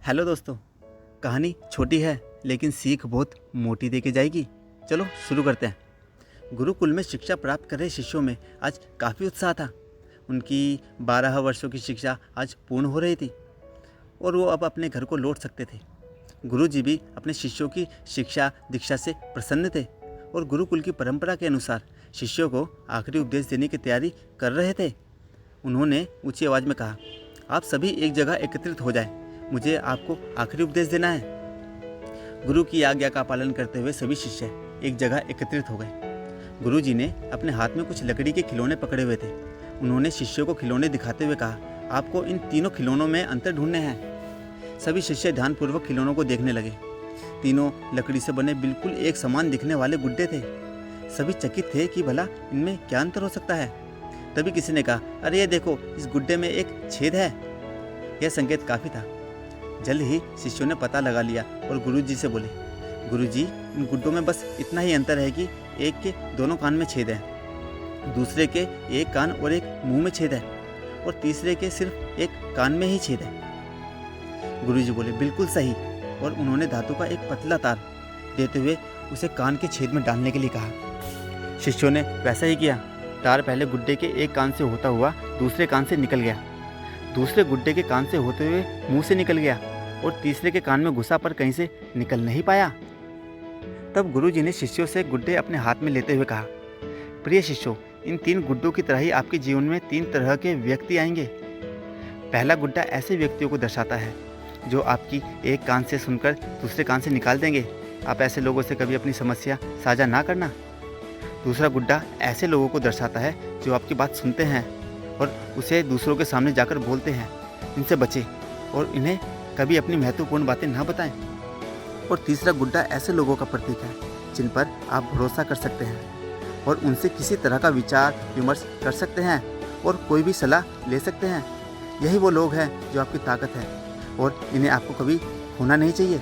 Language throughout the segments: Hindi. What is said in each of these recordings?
हेलो दोस्तों, कहानी छोटी है लेकिन सीख बहुत मोटी दे के जाएगी। चलो शुरू करते हैं। गुरुकुल में शिक्षा प्राप्त कर रहे शिष्यों में आज काफ़ी उत्साह था। उनकी 12 वर्षों की शिक्षा आज पूर्ण हो रही थी और वो अब अपने घर को लौट सकते थे। गुरुजी भी अपने शिष्यों की शिक्षा दीक्षा से प्रसन्न थे और गुरुकुल की परंपरा के अनुसार शिष्यों को आखिरी उपदेश देने की तैयारी कर रहे थे। उन्होंने ऊंची आवाज़ में कहा, आप सभी एक जगह एकत्रित हो जाएं, मुझे आपको आखिरी उपदेश देना है। गुरु की आज्ञा का पालन करते हुए सभी शिष्य एक जगह एकत्रित हो गए। गुरुजी ने अपने हाथ में कुछ लकड़ी के खिलौने पकड़े हुए थे। उन्होंने शिष्यों को खिलौने दिखाते हुए कहा, आपको इन तीनों खिलौनों में अंतर ढूंढने हैं। सभी शिष्य ध्यानपूर्वक खिलौनों को देखने लगे। तीनों लकड़ी से बने बिल्कुल एक समान दिखने वाले गुड्डे थे। सभी चकित थे कि भला इनमें क्या अंतर हो सकता है। तभी किसी ने कहा, अरे ये देखो, इस गुड्डे में एक छेद है। यह संकेत काफ़ी था। जल्द ही शिष्यों ने पता लगा लिया और गुरुजी से बोले, गुरुजी, इन गुड्डों में बस इतना ही अंतर है कि एक के दोनों कान में छेद है, दूसरे के एक कान और एक मुंह में छेद है और तीसरे के सिर्फ एक कान में ही छेद है। गुरुजी बोले, बिल्कुल सही। और उन्होंने धातु का एक पतला तार देते हुए उसे कान के छेद में डालने के लिए कहा। शिष्यों ने वैसा ही किया। तार पहले गुड्डे के एक कान से होता हुआ दूसरे कान से निकल गया, दूसरे गुड्डे के कान से होते हुए मुंह से निकल गया और तीसरे के कान में घुसा पर कहीं से निकल नहीं पाया। तब गुरुजी ने शिष्यों से गुड्डे अपने हाथ में लेते हुए कहा, प्रिय शिष्यों, इन तीन गुड्डों की तरह ही आपके जीवन में तीन तरह के व्यक्ति आएंगे। पहला गुड्डा ऐसे व्यक्तियों को दर्शाता है जो आपकी एक कान से सुनकर दूसरे कान से निकाल देंगे। आप ऐसे लोगों से कभी अपनी समस्या साझा ना करना। दूसरा गुड्डा ऐसे लोगों को दर्शाता है जो आपकी बात सुनते हैं और उसे दूसरों के सामने जाकर बोलते हैं। इनसे बचें और इन्हें कभी अपनी महत्वपूर्ण बातें ना बताएं। और तीसरा गुड्डा ऐसे लोगों का प्रतीक है जिन पर आप भरोसा कर सकते हैं और उनसे किसी तरह का विचार विमर्श कर सकते हैं और कोई भी सलाह ले सकते हैं। यही वो लोग हैं जो आपकी ताकत है और इन्हें आपको कभी खोना नहीं चाहिए।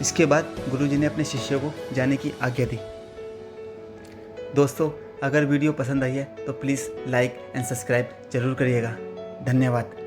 इसके बाद गुरुजी ने अपने शिष्यों को जाने की आज्ञा दी। दोस्तों, अगर वीडियो पसंद आई है तो प्लीज़ लाइक एंड सब्सक्राइब जरूर करिएगा। धन्यवाद।